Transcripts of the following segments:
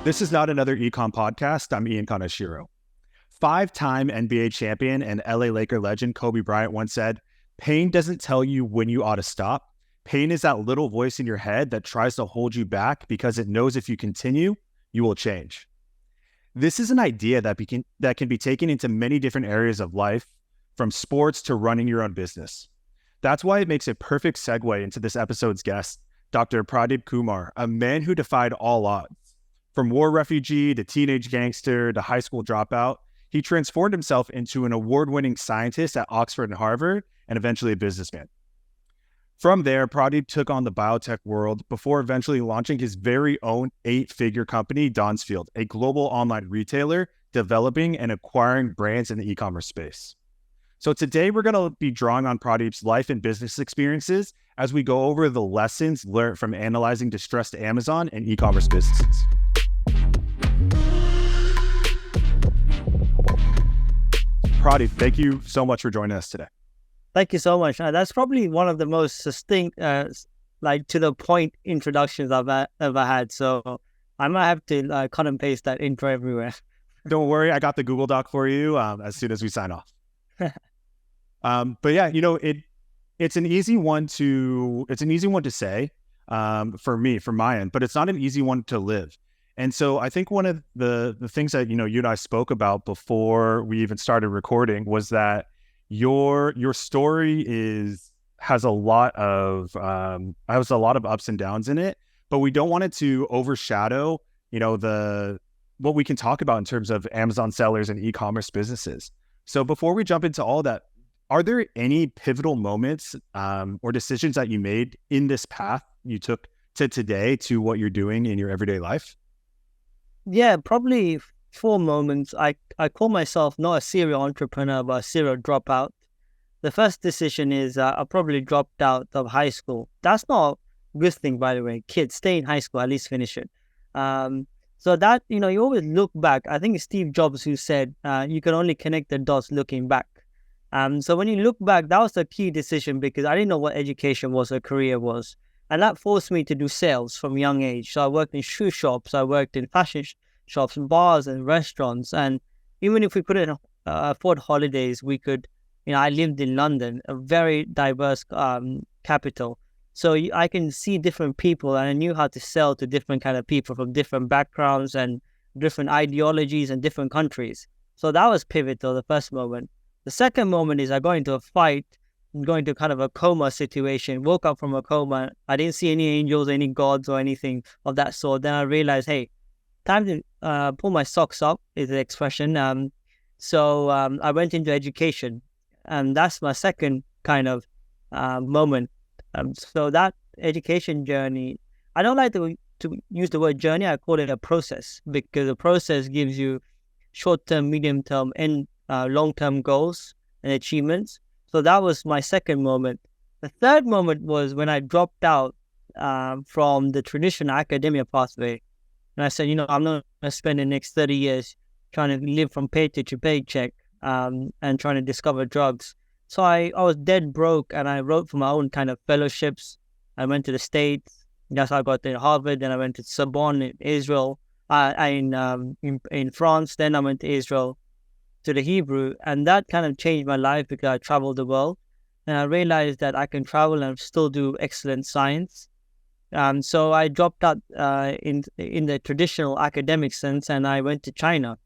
This is not another econ podcast. I'm Ian Kaneshiro. Five-time NBA champion and LA Laker legend Kobe Bryant once said, "Pain doesn't tell you when you ought to stop. Pain is that little voice in your head that tries to hold you back because it knows if you continue, you will change." This is an idea that can be taken into many different areas of life, from sports to running your own business. That's why it makes a perfect segue into this episode's guest, Dr. P.Kumar, a man who defied all odds. From war refugee to teenage gangster to high school dropout, he transformed himself into an award-winning scientist at Oxford and Harvard, and eventually a businessman. From there, Pradeep took on the biotech world before eventually launching his very own 8-figure company, Donsfield, a global online retailer developing and acquiring brands in the e-commerce space. So today we're going to be drawing on Pradeep's life and business experiences as we go over the lessons learned from analyzing distressed Amazon and e-commerce businesses. Pradeep, thank you so much for joining us today. Thank you so much. That's probably one of the most succinct, to the point introductions I've ever had. So I might have to cut and paste that intro everywhere. Don't worry, I got the Google Doc for you as soon as we sign off. But yeah, it's an easy one to say for me, from my end, but it's not an easy one to live. And so I think one of the things that, you and I spoke about before we even started recording was that your story has a lot of ups and downs in it, but we don't want it to overshadow, what we can talk about in terms of Amazon sellers and e-commerce businesses. So before we jump into all that, are there any pivotal moments or decisions that you made in this path you took to today to what you're doing in your everyday life? Yeah, probably 4 moments. I call myself not a serial entrepreneur, but a serial dropout. The first decision is I probably dropped out of high school. That's not a good thing, by the way. Kids, stay in high school, at least finish it. So that, you always look back. I think it's Steve Jobs who said, you can only connect the dots looking back. So when you look back, that was the key decision because I didn't know what education was or career was. And that forced me to do sales from a young age. So I worked in shoe shops, I worked in fashion shops, bars and restaurants. And even if we couldn't afford holidays, we could, I lived in London, a very diverse capital. So I can see different people and I knew how to sell to different kind of people from different backgrounds and different ideologies and different countries. So that was pivotal, the first moment. The second moment is I got into a fight, going to kind of a coma situation, woke up from a coma. I didn't see any angels, any gods or anything of that sort. Then I realized, hey, time to pull my socks up is the expression. So I went into education and that's my second kind of moment. So that education journey, I don't like to use the word journey. I call it a process because the process gives you short-term, medium-term and long-term goals and achievements. So that was my second moment. The third moment was when I dropped out from the traditional academia pathway. And I said, I'm not going to spend the next 30 years trying to live from paycheck to paycheck and trying to discover drugs. So I was dead broke and I wrote for my own kind of fellowships. I went to the States. That's how I got to Harvard. Then I went to Sorbonne in Israel, in France. Then I went to Israel, to the Hebrew, and that kind of changed my life because I traveled the world and I realized that I can travel and still do excellent science. So I dropped out in the traditional academic sense and I went to China.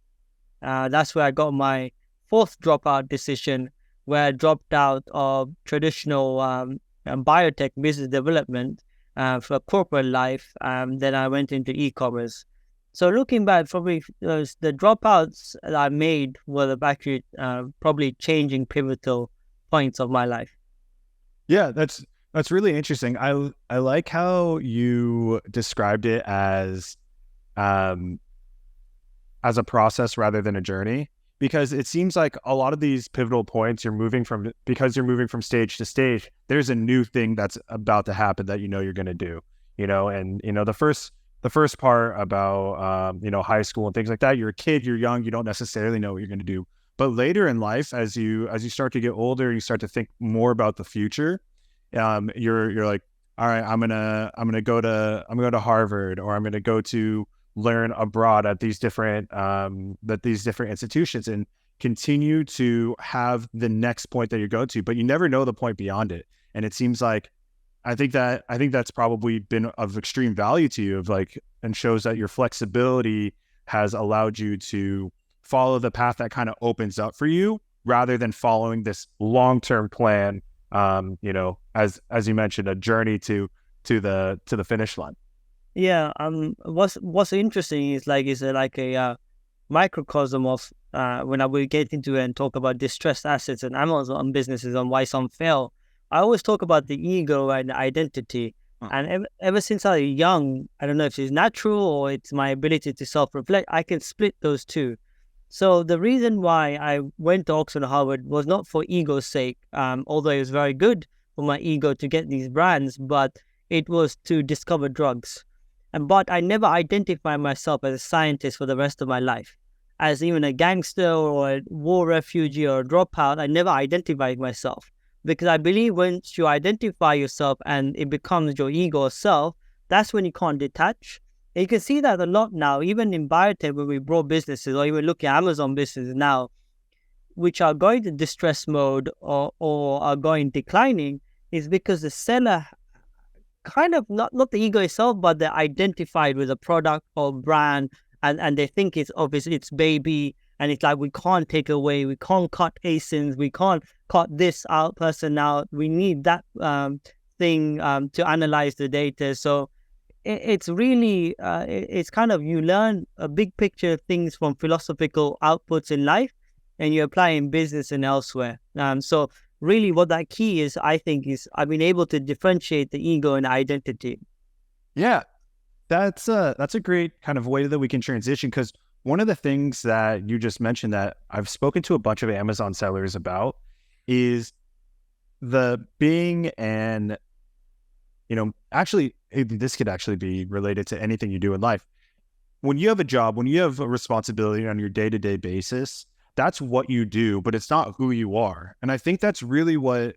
That's where I got my fourth dropout decision, where I dropped out of traditional biotech business development for corporate life. Then I went into e-commerce. So looking back, probably the dropouts that I made were actually probably changing pivotal points of my life. Yeah, that's really interesting. I like how you described it as a process rather than a journey, because it seems like a lot of these pivotal points you're moving from stage to stage. There's a new thing that's about to happen that you're going to do. And the first part about, high school and things like that, you're a kid, you're young, you don't necessarily know what you're going to do. But later in life, as you start to get older, you start to think more about the future. You're like, all right, I'm gonna go to Harvard, or I'm gonna go to learn abroad at these different institutions and continue to have the next point that you go to, but you never know the point beyond it. And it seems like I think that's probably been of extreme value to you, of like, and shows that your flexibility has allowed you to follow the path that kind of opens up for you, rather than following this long-term plan. As you mentioned, a journey to the finish line. Yeah. What's interesting is like, is like a microcosm of when I will get into it and talk about distressed assets and Amazon businesses and why some fail. I always talk about the ego and identity. And ever since I was young, I don't know if it's natural or it's my ability to self-reflect, I can split those two. So the reason why I went to Oxford and Harvard was not for ego's sake, although it was very good for my ego to get these brands, but it was to discover drugs. But I never identified myself as a scientist for the rest of my life. As even a gangster or a war refugee or a dropout, I never identified myself. Because I believe once you identify yourself and it becomes your ego self, that's when you can't detach. And you can see that a lot now, even in biotech, when we grow businesses, or even look at Amazon businesses now, which are going to distress mode or are going declining, is because the seller kind of not the ego itself, but they're identified with a product or brand, and they think it's obviously its baby, and it's like, we can't take away, we can't cut ASINs, we can't cut this out person out, we need that thing to analyze the data. So it's really it's kind of, you learn a big picture of things from philosophical outputs in life, and you apply in business and elsewhere. So really what that key is, I think, is I've been able to differentiate the ego and identity. Yeah, that's a great kind of way that we can transition, because one of the things that you just mentioned that I've spoken to a bunch of Amazon sellers about is the being and, actually, this could actually be related to anything you do in life. When you have a job, when you have a responsibility on your day-to-day basis, that's what you do, but it's not who you are. And I think that's really what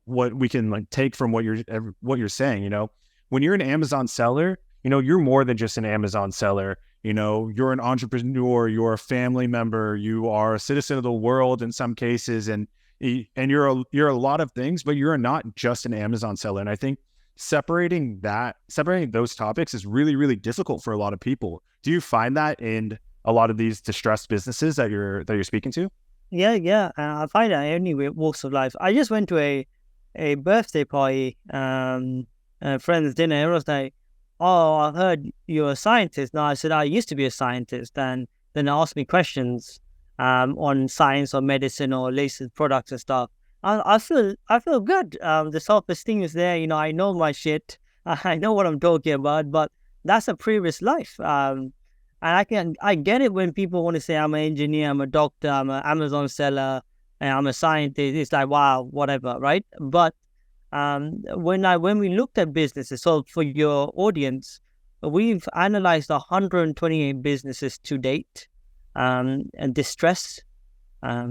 we can like take from what you're saying. When you're an Amazon seller, you're more than just an Amazon seller. You're an entrepreneur, you're a family member, you are a citizen of the world in some cases, and you're a lot of things, but you're not just an Amazon seller. And I think separating those topics is really, really difficult for a lot of people. Do you find that in a lot of these distressed businesses that you're speaking to? Yeah. I find that anyway, walks of life. I just went to a birthday party, a friend's dinner. It was like, oh, I heard you're a scientist. Now I said, I used to be a scientist. And then they asked me questions on science or medicine or latest products and stuff. I feel good. The self-esteem is there. I know my shit. I know what I'm talking about, but that's a previous life. And I get it when people want to say, I'm an engineer, I'm a doctor, I'm an Amazon seller, and I'm a scientist. It's like, wow, whatever, right? But when we looked at businesses, so for your audience, we've analyzed 128 businesses to date, and distressed.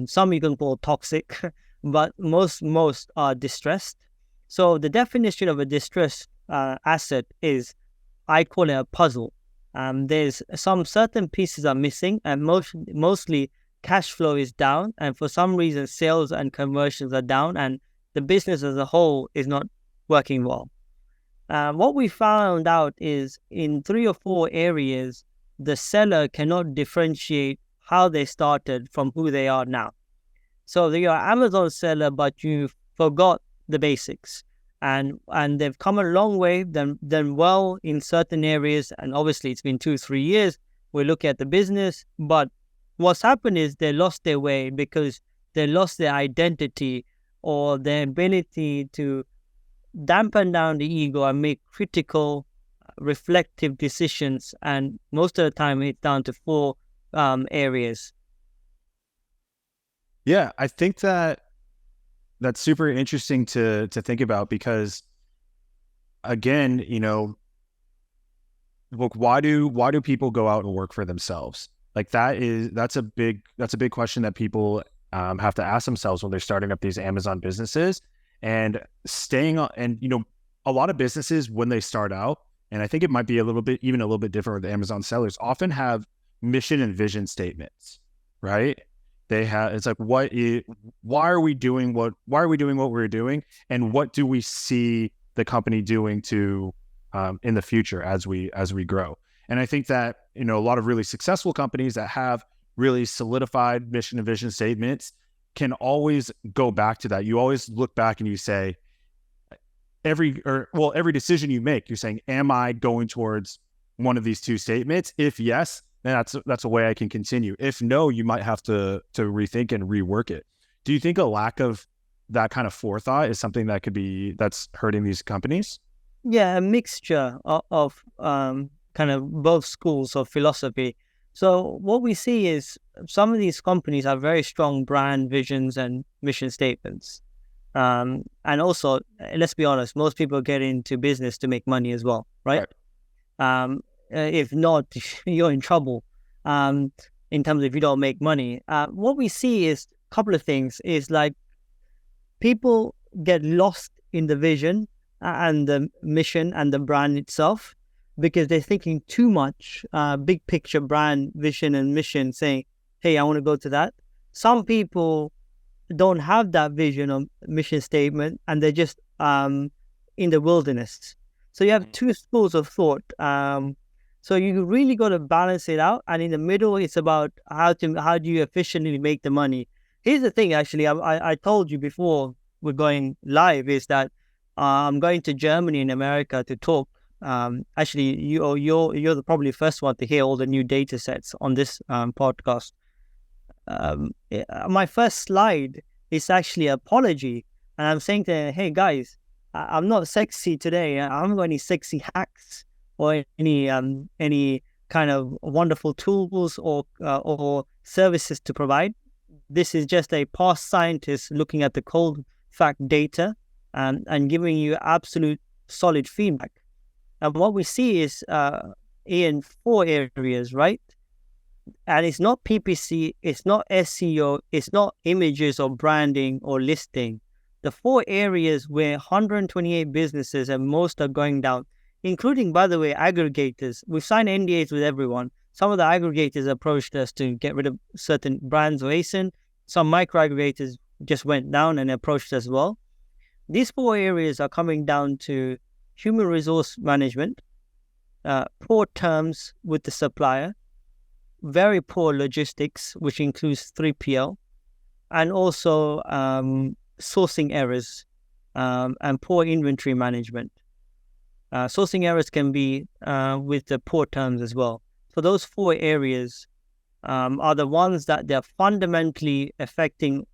Some you can call toxic, but most are distressed. So the definition of a distressed asset is, I call it a puzzle. There's some certain pieces are missing, and mostly cash flow is down, and for some reason sales and conversions are down, and the business as a whole is not working well. What we found out is in 3 or 4 areas, the seller cannot differentiate how they started from who they are now. So you're an Amazon seller, but you forgot the basics. And they've come a long way, done well in certain areas. And obviously it's been 2-3 years. We look at the business, but what's happened is they lost their way because they lost their identity or their ability to dampen down the ego and make critical, reflective decisions. And most of the time it's down to 4 areas. Yeah, I think that's super interesting to think about, because again, look, why do people go out and work for themselves? Like that's a big question that people have to ask themselves when they're starting up these Amazon businesses and staying on. And a lot of businesses, when they start out, and I think it might be even a little bit different with Amazon sellers, often have mission and vision statements, right? They have, it's like, why are we doing what we're doing? And what do we see the company doing to, in the future as we grow? And I think that, a lot of really successful companies that have really solidified mission and vision statements can always go back to that. You always look back and you say, every decision you make, you're saying, am I going towards one of these two statements? If yes, then that's a way I can continue. If no, you might have to rethink and rework it. Do you think a lack of that kind of forethought is something that's hurting these companies? Yeah, a mixture of kind of both schools of philosophy. So what we see is some of these companies have very strong brand visions and mission statements. And also, let's be honest, most people get into business to make money as well, right? If not, you're in trouble in terms of if you don't make money. What we see is a couple of things. Is like people get lost in the vision and the mission and the brand itself because they're thinking too much big picture brand, vision and mission, saying, hey, I want to go to that. Some people don't have that vision or mission statement and they're just in the wilderness. So you have two schools of thought. So you really got to balance it out. And in the middle, it's about how do you efficiently make the money. Here's the thing, actually, I told you before we're going live, is that I'm going to Germany and America to talk. Actually, you're the probably first one to hear all the new data sets on this podcast. My first slide is actually an apology. And I'm saying to them, hey, guys, I'm not sexy today. I haven't got any sexy hacks or any kind of wonderful tools or services to provide. This is just a past scientist looking at the cold fact data and giving you absolute solid feedback. And what we see is in 4 areas, right? And it's not PPC, it's not SEO, it's not images or branding or listing. The 4 areas where 128 businesses and most are going down, including, by the way, aggregators. We've signed NDAs with everyone. Some of the aggregators approached us to get rid of certain brands or ASIN. Some micro aggregators just went down and approached us as well. These 4 areas are coming down to human resource management, poor terms with the supplier, very poor logistics, which includes 3PL, and also sourcing errors and poor inventory management. Sourcing errors can be with the poor terms as well. So those 4 areas are the ones that they're fundamentally affecting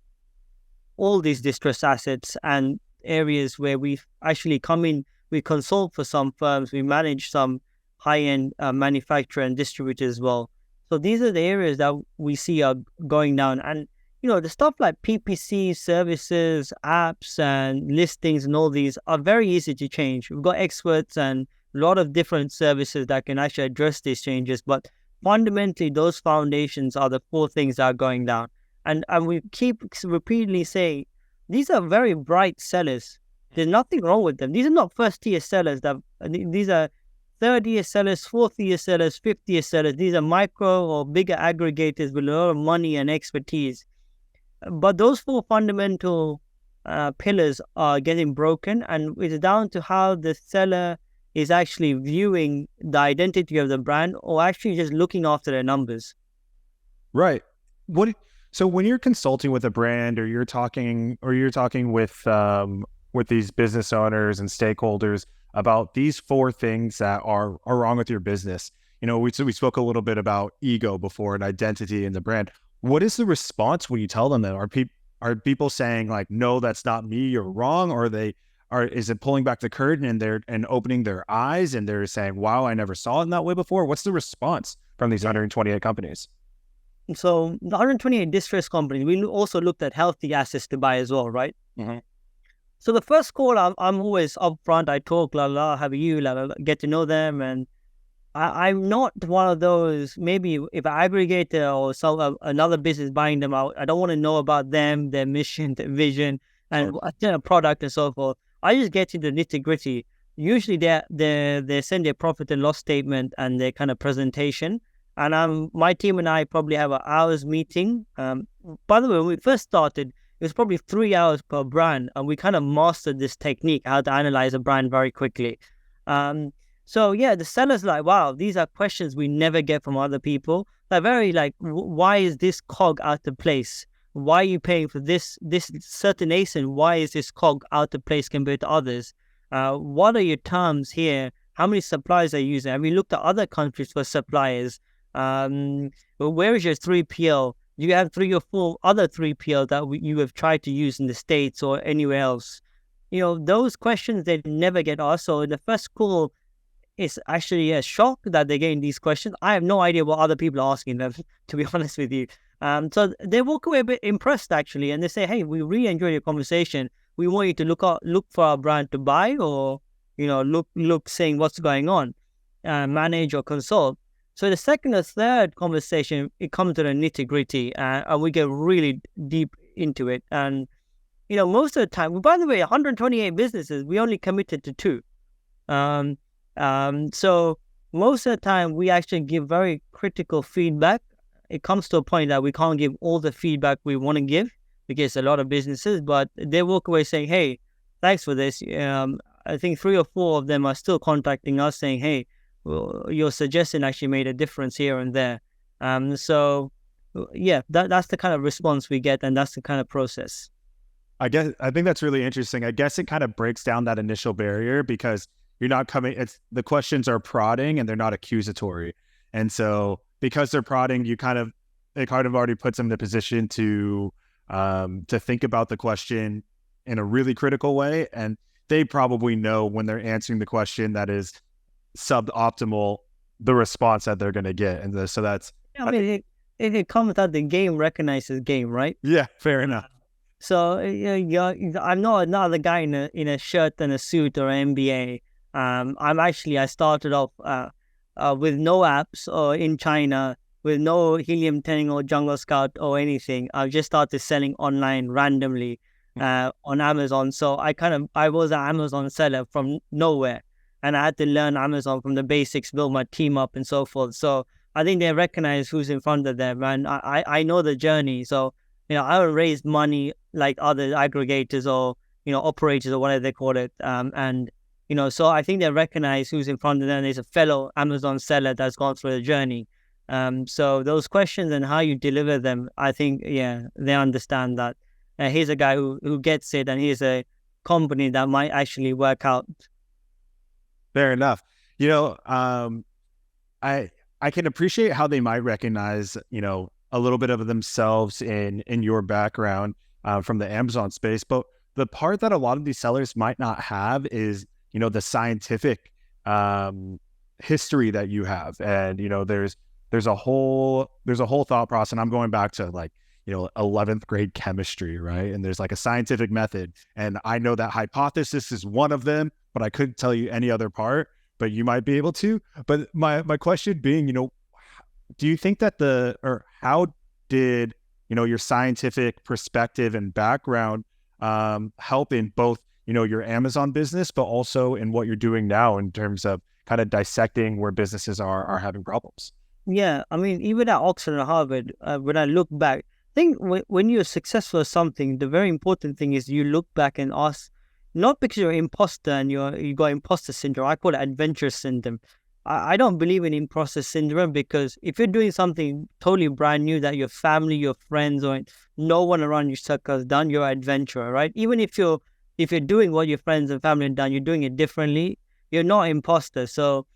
all these distressed assets and areas where we've actually come in. We consult for some firms, we manage some high-end manufacturer and distributor as well. So these are the areas that we see are going down. And, the stuff like PPC, services, apps, and listings and all these are very easy to change. We've got experts and a lot of different services that can actually address these changes. But fundamentally, those foundations are the 4 things that are going down. And we keep repeatedly saying, these are very bright sellers. There's nothing wrong with them. These are not first-tier sellers. These are third-year sellers, fourth-year sellers, fifth-year sellers. These are micro or bigger aggregators with a lot of money and expertise. But those 4 fundamental pillars are getting broken, and it's down to how the seller is actually viewing the identity of the brand or actually just looking after their numbers. Right. So when you're consulting with a brand or you're talking with these business owners and stakeholders about these 4 things that are wrong with your business, we spoke a little bit about ego before and identity in the brand. What is the response when you tell them that? Are people saying like, no, that's not me, you're wrong? Or is it pulling back the curtain and opening their eyes and they're saying, wow, I never saw it in that way before? What's the response from these 128 companies? So the 128 distressed companies, we also looked at healthy assets to buy as well, right? Mm-hmm. So the first call, I'm always upfront. I talk, how are you, get to know them. And I'm not one of those, maybe if an aggregator or another business buying them out, I don't want to know about them, their mission, their vision, and product and so forth. I just get into the nitty gritty. usually they send their profit and loss statement and their kind of presentation. And my team and I probably have an hour's meeting. By the way, when we first started, it was probably 3 hours per brand, and we kind of mastered this technique, how to analyze a brand very quickly. So yeah, the seller's like, wow, these are questions we never get from other people. They're very like, why is this cog out of place? Why are you paying for this certain ASIN? Why is this cog out of place compared to others? What are your terms here? How many suppliers are you using? Have you looked at other countries for suppliers? Where is your 3PL? Do you have 3 or 4 other 3PL that you have tried to use in the States or anywhere else? Those questions they never get asked. So in the first call, it's actually a shock that they're getting these questions. I have no idea what other people are asking them, to be honest with you. So they walk away a bit impressed, actually, and they say, hey, we really enjoyed your conversation. We want you to look for our brand to buy, or, look saying what's going on, manage or consult. So the second or third conversation, it comes to the nitty gritty, and we get really deep into it. And, most of the time, by the way, 128 businesses, we only committed to 2. So most of the time we actually give very critical feedback. It comes to a point that we can't give all the feedback we want to give, because a lot of businesses, but they walk away saying, hey, thanks for this. I think 3 or 4 of them are still contacting us saying, hey, well, your suggestion actually made a difference here and there. So yeah, that's the kind of response we get, and that's the kind of process. I think that's really interesting. I guess it kind of breaks down that initial barrier, because you're not the questions are prodding and they're not accusatory. And so because they're prodding, it kind of already puts them in a position to think about the question in a really critical way. And they probably know when they're answering the question that is suboptimal, the response that they're going to get. And so that's, I mean, it comes that the game recognizes game, right? Yeah, fair enough. So I'm not another guy in a shirt and a suit or an MBA. I started off with no apps or in China, with no Helium 10 or Jungle Scout or anything. I just started selling online randomly on Amazon. So I was an Amazon seller from nowhere, and I had to learn Amazon from the basics, build my team up and so forth. So I think they recognize who's in front of them, and I know the journey. So, I don't raise money like other aggregators or, operators or whatever they call it. So I think they recognize who's in front of them. There's a fellow Amazon seller that's gone through the journey. So those questions and how you deliver them, I think, they understand that. Here's a guy who gets it, and here's a company that might actually work out. Fair enough. I can appreciate how they might recognize, a little bit of themselves in your background from the Amazon space. But the part that a lot of these sellers might not have is, the scientific history that you have. And, there's a whole thought process. And I'm going back to 11th grade chemistry, right? And there's like a scientific method. And I know that hypothesis is one of them, but I couldn't tell you any other part, but you might be able to. But my question being, do you think that how did, your scientific perspective and background help in both, your Amazon business, but also in what you're doing now in terms of kind of dissecting where businesses are having problems? Yeah, I mean, even at Oxford and Harvard, when I look back, I think when you're successful at something, the very important thing is you look back and ask, not because you're an imposter and you got imposter syndrome. I call it adventure syndrome. I don't believe in imposter syndrome, because if you're doing something totally brand new that your family, your friends, or no one around your circle has done, you're an adventurer, right? Even if you're doing what your friends and family have done, you're doing it differently, you're not an imposter. So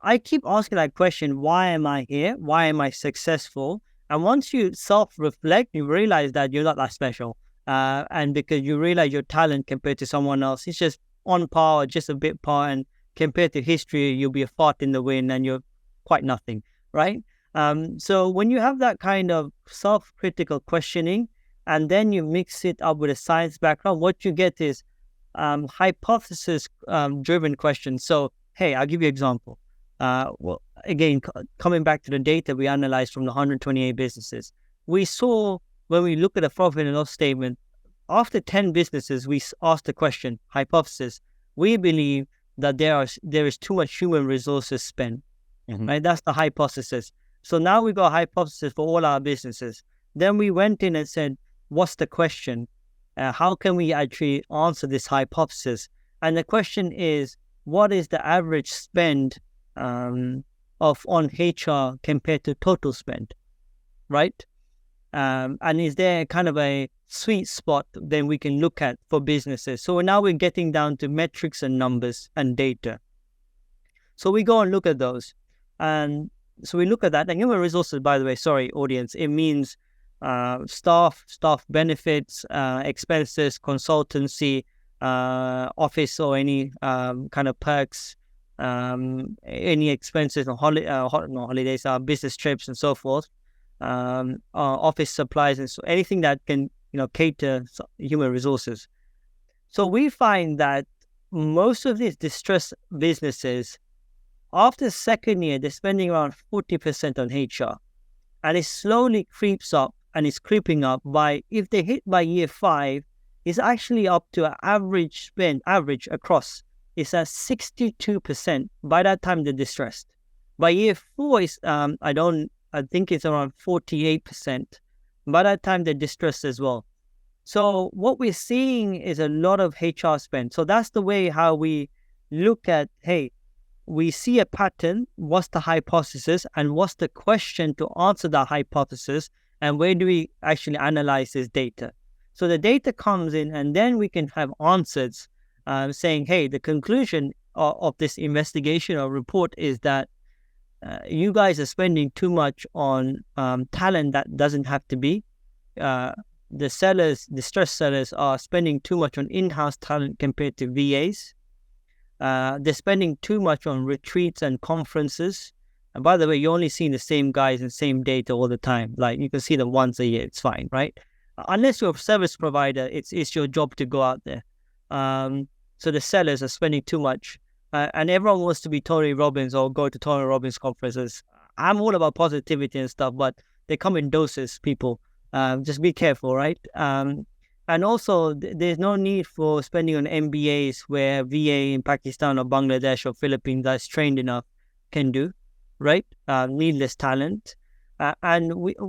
I keep asking that question, why am I here? Why am I successful? And once you self-reflect, you realize that you're not that special. And because you realize your talent compared to someone else, it's just on par or just a bit par. And compared to history, you'll be a fart in the wind and you're quite nothing, right? So when you have that kind of self-critical questioning, and then you mix it up with a science background, what you get is hypothesis-driven questions. So, hey, I'll give you an example. Well, again, coming back to the data we analyzed from the 128 businesses, we saw when we look at a profit and loss statement, after 10 businesses, we asked the question, hypothesis, we believe that there is too much human resources spent. Right? That's the hypothesis. So now we got a hypothesis for all our businesses. Then we went in and said, what's the question? How can we actually answer this hypothesis? And the question is, what is the average spend on HR compared to total spend, right? And is there kind of a sweet spot then we can look at for businesses? So now we're getting down to metrics and numbers and data. So we go and look at those. And so we look at that. And human resources, by the way, sorry, audience, it means staff benefits, expenses, consultancy, office or any kind of perks, any expenses on holidays, business trips and so forth, office supplies, and so anything that can cater human resources. So we find that most of these distressed businesses, after second year, they're spending around 40% on HR, and it slowly creeps up and it's creeping up by, if they hit by year 5, it's actually up to an average across. It's at 62% by that time they're distressed. By year 4, it's I think it's around 48%. By that time they're distressed as well. So what we're seeing is a lot of HR spend. So that's the way how we look at, hey, we see a pattern, what's the hypothesis, and what's the question to answer that hypothesis, and where do we actually analyze this data? So the data comes in, and then we can have answers saying, hey, the conclusion of this investigation or report is that you guys are spending too much on talent that doesn't have to be. The distressed sellers are spending too much on in-house talent compared to VAs. They're spending too much on retreats and conferences. And by the way, you're only seeing the same guys and same data all the time. Like, you can see them once a year, it's fine, right? Unless you're a service provider, it's your job to go out there. So the sellers are spending too much. And everyone wants to be Tony Robbins or go to Tony Robbins conferences. I'm all about positivity and stuff, but they come in doses, people. Just be careful, right? And also, there's no need for spending on MBAs where VA in Pakistan or Bangladesh or Philippines that's trained enough can do, right? Needless talent. And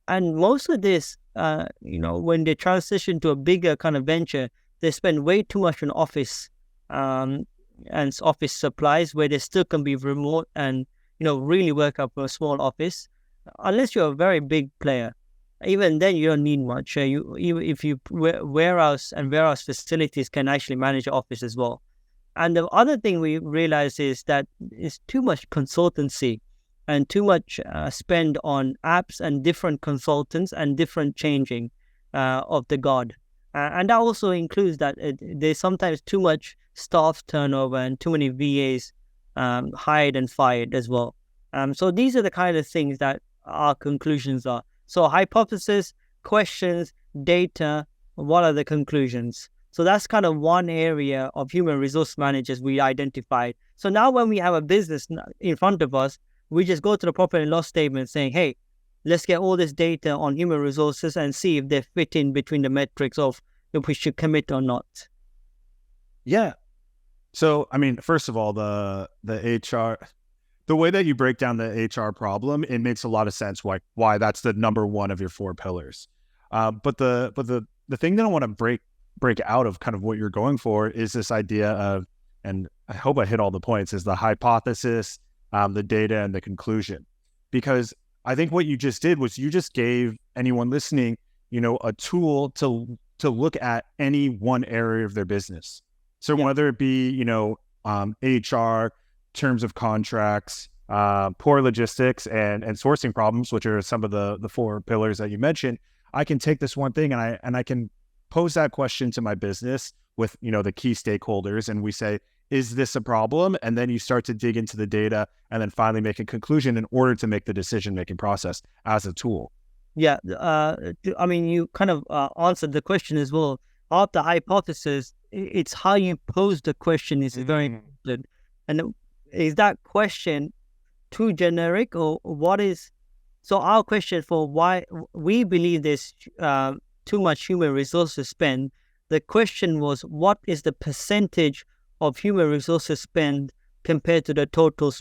most of this, when they transition to a bigger kind of venture, they spend way too much on office and office supplies, where they still can be remote and, really work up a small office. Unless you're a very big player. Even then, you don't need much. Warehouse facilities can actually manage your office as well. And the other thing we realize is that it's too much consultancy and too much spend on apps and different consultants and different changing of the guard. And that also includes that there's sometimes too much staff turnover and too many VAs hired and fired as well. So these are the kind of things that our conclusions are. So hypothesis, questions, data, what are the conclusions? So that's kind of one area of human resource managers we identified. So now when we have a business in front of us, we just go to the profit and loss statement saying, hey, let's get all this data on human resources and see if they fit in between the metrics of if we should commit or not. Yeah. So, I mean, first of all, the HR... the way that you break down the HR problem, it makes a lot of sense why that's the number one of your 4 pillars. But the thing that I want to break out of kind of what you're going for is this idea of, and I hope I hit all the points, is the hypothesis, the data, and the conclusion. Because I think what you just did was you just gave anyone listening, a tool to look at any one area of their business. So whether it be, HR, terms of contracts, poor logistics, and sourcing problems, which are some of the 4 pillars that you mentioned, I can take this one thing and I can pose that question to my business with, the key stakeholders, and we say, is this a problem? And then you start to dig into the data and then finally make a conclusion in order to make the decision-making process as a tool. Yeah. I mean, you kind of answered the question as well. After hypothesis, it's how you pose the question is very important. And is that question too generic, or what is... So our question for why we believe there's too much human resources spent, the question was, what is the percentage of human resources spend compared to the total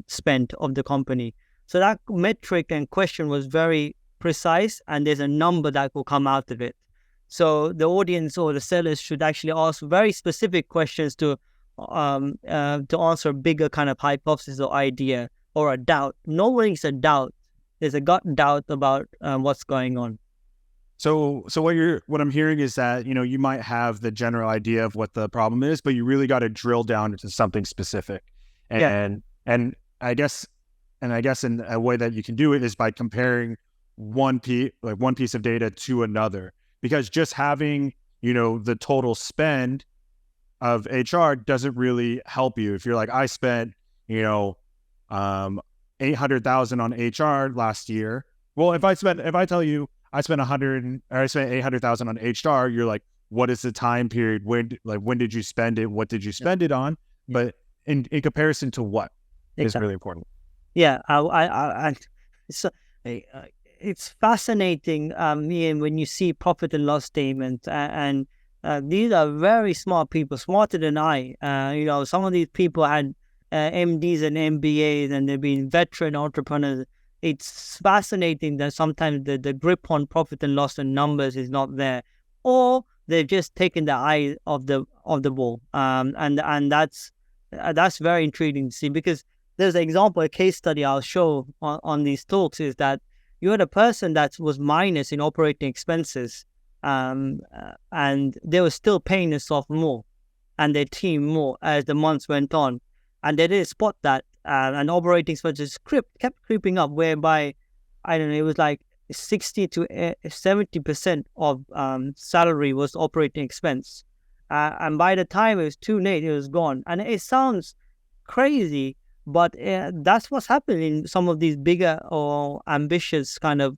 spend of the company. So that metric and question was very precise, and there's a number that will come out of it. So the audience or the sellers should actually ask very specific questions to answer a bigger kind of hypothesis or idea or a doubt. Knowing a doubt, there's a gut doubt about what's going on. So what I'm hearing is that, you might have the general idea of what the problem is, but you really got to drill down into something specific. And I guess in a way that you can do it is by comparing one piece of data to another, because just having, the total spend of HR doesn't really help you. If you're like, I spent, 800,000 on HR last year. Well, if I tell you I spent 800,000 on HR, you're like, what is the time period? When did you spend it? What did you spend it on? But in comparison to what is really important. Yeah, it's fascinating, Ian, when you see profit and loss statements, and these are very smart people, smarter than I. Some of these people had MDs and MBAs, and they've been veteran entrepreneurs. It's fascinating that sometimes the grip on profit and loss and numbers is not there, or they've just taken the eye of the ball. And that's very intriguing to see, because there's an example, a case study I'll show on these talks is that you had a person that was minus in operating expenses, and they were still paying themselves more and their team more as the months went on. And they didn't spot that, and operating expenses kept creeping up, whereby, I don't know, it was like 60 to 70% of salary was operating expense. And by the time it was too late, it was gone. And it sounds crazy, but that's what's happening in some of these bigger or ambitious kind of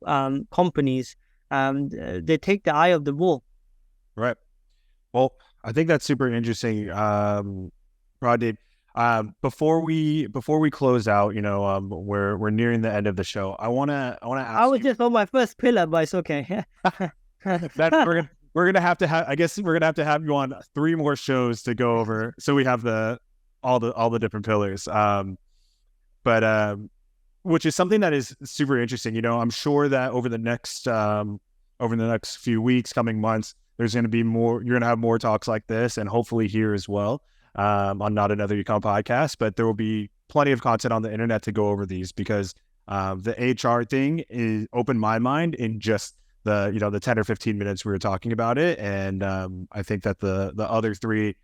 companies. They take the eye of the ball. Right. Well, I think that's super interesting, Pradeep. Before we close out, we're nearing the end of the show. I wanna ask. I was just on my first pillar, but it's okay. We're gonna have to have. I guess we're gonna have to have you on 3 more shows to go over, so we have all the different pillars. But which is something that is super interesting. I'm sure that over the next few weeks, coming months, there's going to be more. You're going to have more talks like this, and hopefully here as well, on Not Another Econ podcast. But there will be plenty of content on the internet to go over these, because the HR thing opened my mind in just the 10 or 15 minutes we were talking about it, and I think that the other 3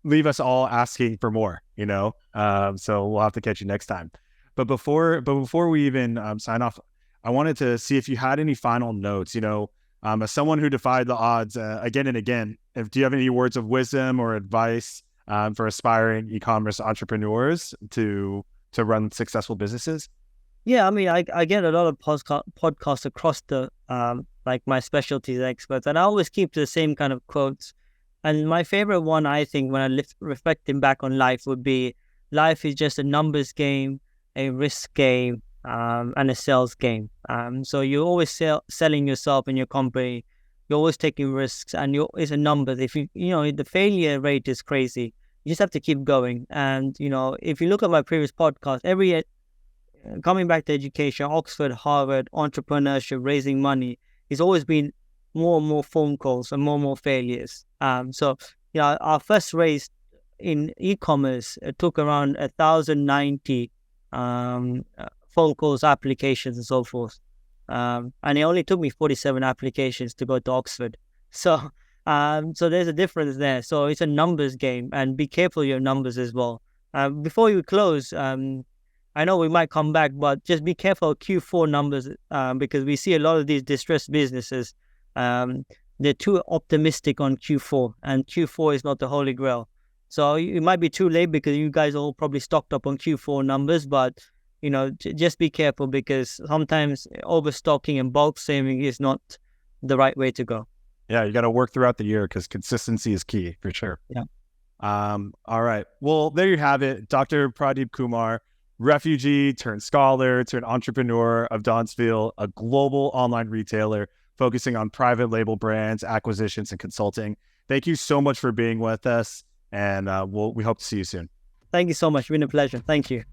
leave us all asking for more. So we'll have to catch you next time. But before we even sign off, I wanted to see if you had any final notes. As someone who defied the odds again and again, do you have any words of wisdom or advice for aspiring e-commerce entrepreneurs to run successful businesses? Yeah, I mean, I get a lot of podcasts across the like my specialties experts, and I always keep the same kind of quotes. And my favorite one, I think, when I reflecting back on life, would be: life is just a numbers game, a risk game, and a sales game. So you're always selling yourself and your company. You're always taking risks, and it's a number. If the failure rate is crazy, you just have to keep going. And if you look at my previous podcast, coming back to education, Oxford, Harvard, entrepreneurship, raising money, it's always been more and more phone calls and more failures. So our first raise in e-commerce took around 1,090 phone calls, applications, and so forth. And it only took me 47 applications to go to Oxford. So there's a difference there. So it's a numbers game, and be careful of your numbers as well. Before you close, I know we might come back, but just be careful of Q4 numbers, because we see a lot of these distressed businesses. They're too optimistic on Q4, and Q4 is not the holy grail. So it might be too late, because you guys are all probably stocked up on Q4 numbers, but just be careful, because sometimes overstocking and bulk saving is not the right way to go. Yeah, you got to work throughout the year, because consistency is key for sure. Yeah. All right. Well, there you have it. Dr. Pradeep Kumar, refugee turned scholar turned entrepreneur of Donsville, a global online retailer focusing on private label brands, acquisitions, and consulting. Thank you so much for being with us, and we hope to see you soon. Thank you so much. It's been a pleasure. Thank you.